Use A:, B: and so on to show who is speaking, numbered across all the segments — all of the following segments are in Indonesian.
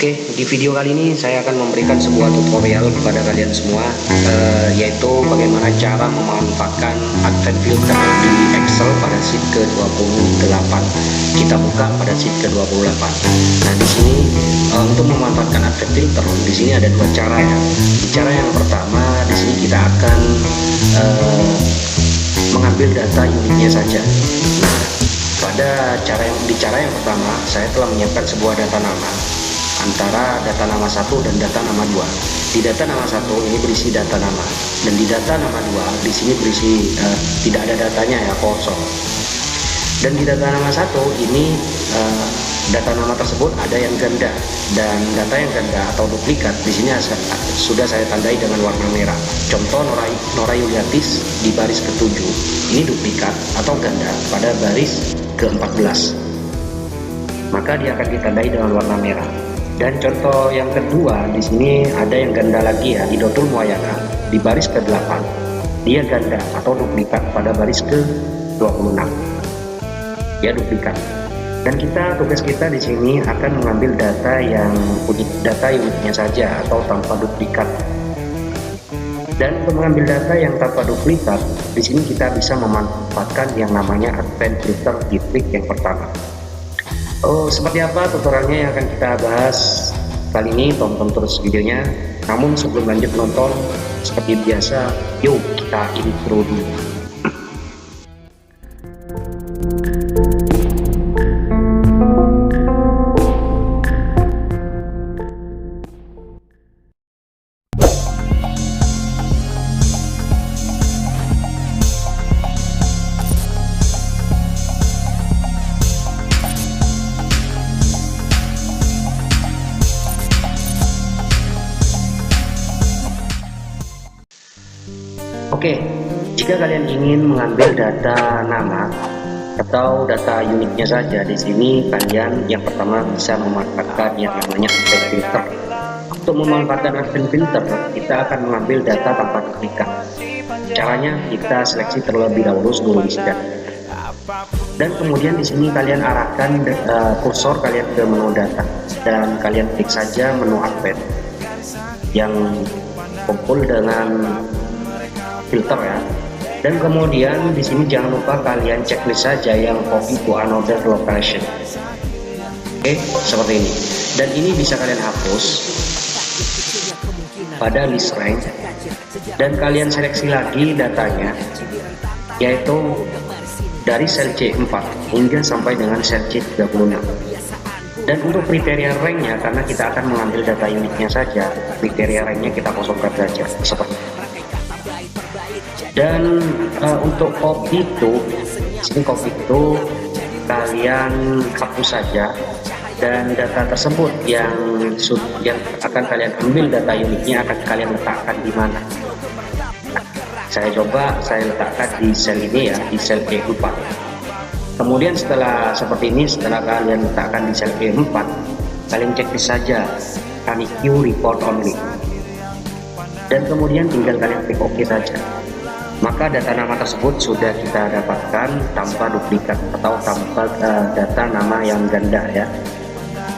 A: Oke, di video kali ini saya akan memberikan sebuah tutorial kepada kalian semua, yaitu bagaimana cara memanfaatkan advent filter di Excel pada sheet ke-28. Kita buka pada sheet ke-28. Nah, di sini untuk memanfaatkan advent filter, di sini ada dua cara ya. Cara yang pertama, di sini kita akan mengambil data unitnya saja. Nah, pada cara yang pertama, saya telah menyiapkan sebuah data nama antara data nama 1 dan data nama 2. Di data nama 1 ini berisi data nama, dan di data nama 2 di sini berisi tidak ada datanya ya, kosong. Dan di data nama 1 ini data nama tersebut ada yang ganda, dan data yang ganda atau duplikat di sini sudah saya tandai dengan warna merah. Contoh Nora Yuliatis di baris ke-7 ini duplikat atau ganda pada baris ke-14, maka dia akan ditandai dengan warna merah. Dan contoh yang kedua, di sini ada yang ganda lagi ya, Idotul Muayana di baris ke-8, dia ganda atau duplikat pada baris ke-26, ya duplikat. Dan tugas kita di sini akan mengambil data yang data unitnya saja atau tanpa duplikat. Dan untuk mengambil data yang tanpa duplikat, di sini kita bisa memanfaatkan yang namanya advent filter di trik yang pertama. Seperti apa tutorialnya yang akan kita bahas kali ini? Tonton terus videonya. Namun sebelum lanjut nonton, seperti biasa, yuk kita intro dulu. Oke, jika kalian ingin mengambil data nama atau data unitnya saja, di sini kalian yang pertama bisa memanfaatkan yang namanya advent filter. Untuk memanfaatkan advent filter, kita akan mengambil data tanpa duplikat. Caranya kita seleksi terlebih dahulu seluruh isi data. Dan kemudian di sini kalian arahkan kursor kalian ke menu data, dan kalian klik saja menu advent yang kumpul dengan filter ya. Dan kemudian di sini jangan lupa kalian checklist saja yang copy to another location. Oke, seperti ini. Dan ini bisa kalian hapus pada list rank, dan kalian seleksi lagi datanya, yaitu dari sel C4 hingga sampai dengan sel C36. Dan untuk kriteria ranknya, karena kita akan mengambil data unitnya saja, kriteria ranknya kita kosongkan saja seperti ini. Dan untuk copy itu kalian hapus saja, dan data tersebut yang akan kalian ambil data unitnya akan kalian letakkan di mana. Saya letakkan di sel ini ya, di sel E4. Kemudian setelah seperti ini, setelah kalian letakkan di sel E4, kalian checklist saja Q report only, dan kemudian tinggal kalian klik OK saja. Maka data nama tersebut sudah kita dapatkan tanpa duplikat atau tanpa data nama yang ganda ya.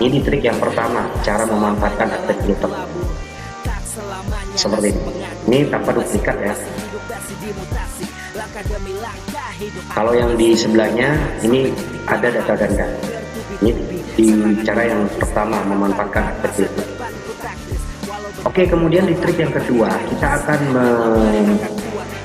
A: Ini trik yang pertama, cara memanfaatkan advent filter seperti ini. Ini tanpa duplikat ya. Kalau yang di sebelahnya ini ada data ganda. Ini di cara yang pertama, memanfaatkan advent filter. Oke, kemudian di trik yang kedua, kita akan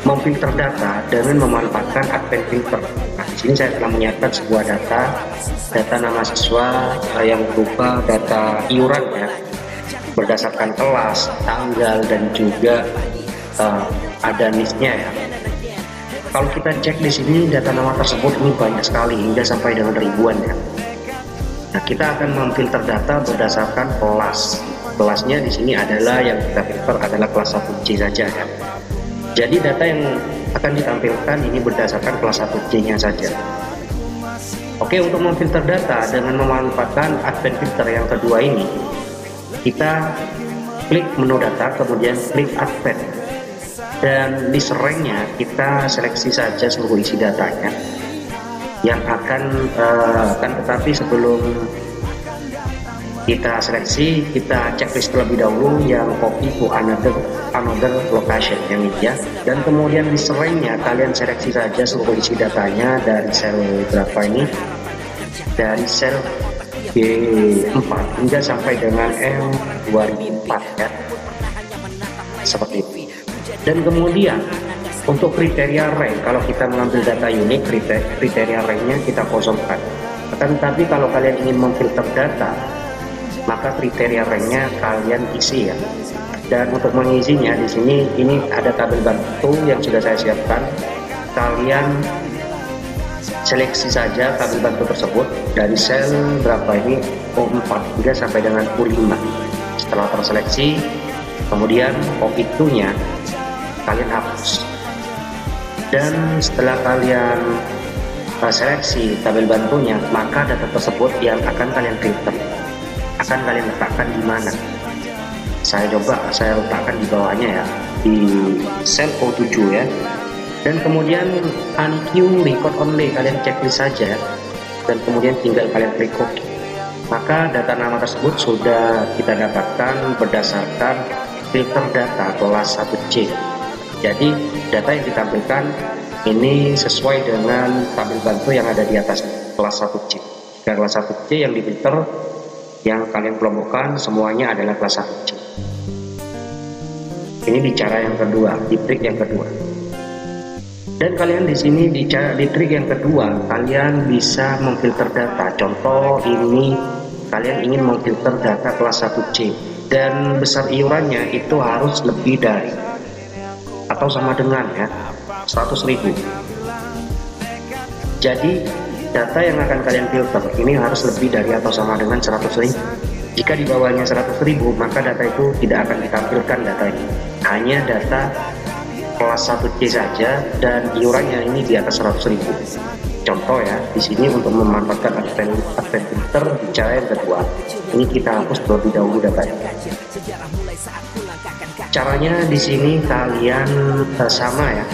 A: memfilter data dengan memanfaatkan advent filter. Nah, di sini saya telah menyiapkan sebuah data nama siswa yang berupa data iuran ya, berdasarkan kelas, tanggal, dan juga ada NIS-nya ya. Kalau kita cek di sini, data nama tersebut ini banyak sekali hingga sampai dengan ribuan ya. Nah, kita akan memfilter data berdasarkan kelas. Kelasnya di sini adalah yang kita filter adalah kelas 1C saja ya. Jadi data yang akan ditampilkan ini berdasarkan kelas 1C-nya saja. Oke, untuk memfilter data dengan memanfaatkan advent filter yang kedua ini, kita klik menu data, kemudian klik advent, dan list rank-nya kita seleksi saja seluruh isi datanya yang tetapi sebelum kita seleksi, kita checklist terlebih dahulu yang copy to another location yang ini ya, dan kemudian di serangnya kalian seleksi saja seluruh isi datanya dari sel berapa ini, dari sel B4 hingga sampai dengan M2004 ya, seperti itu. Dan kemudian untuk kriteria rank, kalau kita mengambil data unik, kriteria ranknya kita kosongkan. Tetapi kalau kalian ingin memfilter data, maka kriteria ranknya kalian isi ya. Dan untuk mengisinya di sini ini ada tabel bantu yang sudah saya siapkan. Kalian seleksi saja tabel bantu tersebut dari sel berapa ini, O4 hingga sampai dengan U5. Setelah terseleksi, kemudian O2 nya kalian hapus. Dan setelah kalian seleksi tabel bantunya, maka data tersebut yang akan kalian filter akan kalian letakkan di mana. Saya letakkan di bawahnya ya, di sel O7 ya. Dan kemudian unqueue record only, kalian checklist saja dan kemudian tinggal kalian klik OK. Maka data nama tersebut sudah kita dapatkan berdasarkan filter data kelas 1C. Jadi data yang ditampilkan ini sesuai dengan tabel bantu yang ada di atas kelas 1C. Kelas 1C yang difilter, yang kalian kelompokkan semuanya adalah kelas 1C. Ini di cara yang kedua, di trik yang kedua. Dan kalian di sini di trik yang kedua, kalian bisa memfilter data. Contoh ini kalian ingin memfilter data kelas 1C dan besar iurannya itu harus lebih dari atau sama dengan ya 100.000. Jadi data yang akan kalian filter ini harus lebih dari atau sama dengan 100.000. Jika di bawahnya 100.000, maka data itu tidak akan ditampilkan data ini. Hanya data kelas 1C saja dan iurannya ini di atas 100.000. Contoh ya, di sini untuk memanfaatkan advent filter di cara yang kedua, ini kita hapus terlebih dahulu datanya. Caranya di sini kalian sama ya.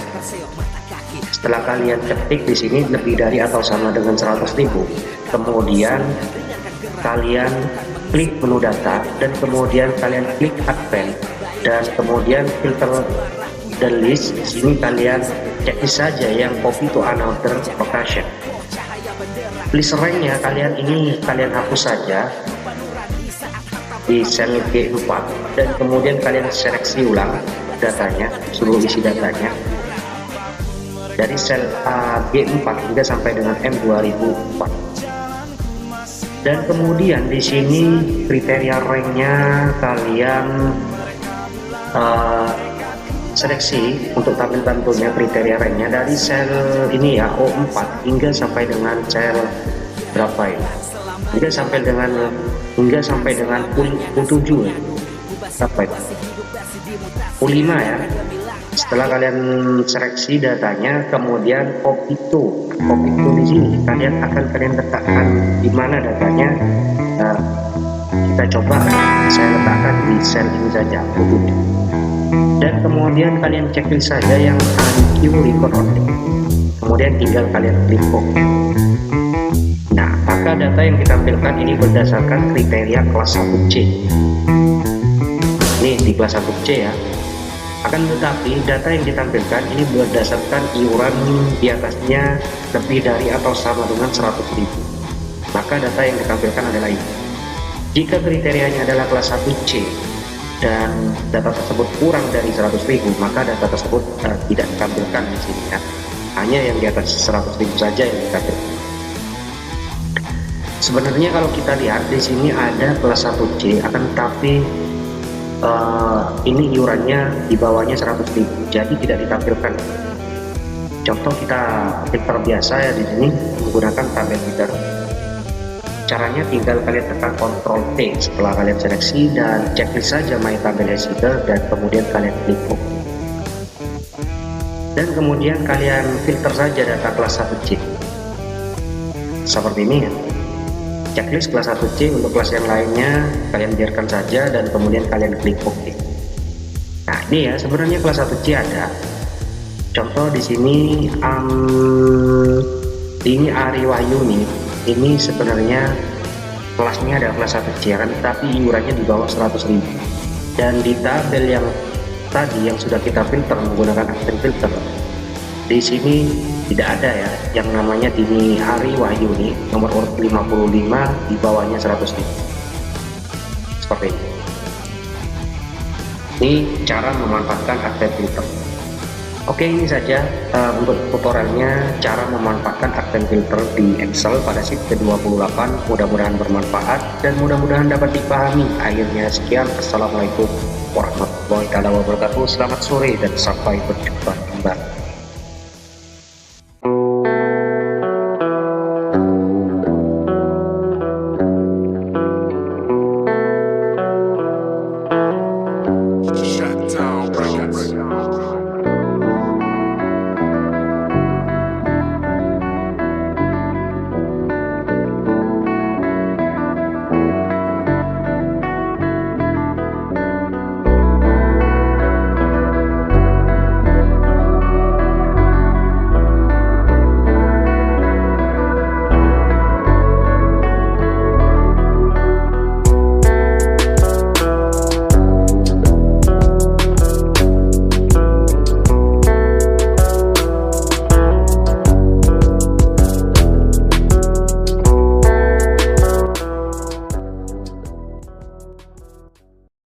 A: Setelah kalian ketik di sini lebih dari atau sama dengan 100.000, kemudian kalian klik menu data dan kemudian kalian klik advent dan kemudian filter the list. Di sini kalian checklist saja yang copy to another location. List ranknya kalian hapus saja di sel G4 dan kemudian kalian seleksi ulang datanya, seluruh isi datanya dari sel G4 hingga sampai dengan M2004. Dan kemudian di sini kriteria ranknya kalian seleksi untuk tabel bantunya, kriteria ranknya dari sel ini ya O4 hingga sampai dengan sel berapa ini, hingga sampai dengan U7 ya, berapa itu, U5 ya. Setelah kalian seleksi datanya, kemudian copy to di sini kalian letakkan di mana datanya. Kita coba saya letakkan di sel ini saja, dan kemudian kalian checklist saja yang unqueue record only, kemudian tinggal kalian klik OK. Nah, maka data yang ditampilkan ini berdasarkan kriteria kelas 1C. Ini di kelas 1C ya. Akan tetapi data yang ditampilkan ini berdasarkan iuran di atasnya lebih dari atau sama dengan 100.000. Maka data yang ditampilkan adalah ini. Jika kriterianya adalah kelas 1C dan data tersebut kurang dari 100.000, maka data tersebut tidak ditampilkan di sini ya. Hanya yang di atas 100.000 saja yang ditampilkan. Sebenarnya kalau kita lihat di sini ada kelas 1C, akan tetapi ini iurannya di bawahnya 100.000, jadi tidak ditampilkan. Contoh kita filter biasa ya, di sini menggunakan tabel header. Caranya tinggal kalian tekan Ctrl T setelah kalian seleksi dan checklist saja my tabel header dan kemudian kalian klik OK. Dan kemudian kalian filter saja data kelas 1C. Seperti ini ya. Checklist kelas 1C, untuk kelas yang lainnya kalian biarkan saja dan kemudian kalian klik OK. Nah, ini ya sebenarnya kelas 1C ada. Contoh di sini ini Ari Wahyuni, ini sebenarnya kelasnya ada kelas 1 siaran, tapi iurannya di bawah 100.000. Dan di tabel yang tadi yang sudah kita filter menggunakan Advent filter, di sini tidak ada ya yang namanya Dini Hari Wahyuni nomor urut 55 di bawahnya 100.000. Seperti ini. Ini cara memanfaatkan Advent filter. Oke, ini saja untuk tutorialnya cara memanfaatkan Advent filter di Excel pada sheet ke-28. Mudah-mudahan bermanfaat dan mudah-mudahan dapat dipahami. Akhirnya sekian, assalamualaikum warahmatullahi wabarakatuh. Selamat sore dan sampai berjumpa kembali.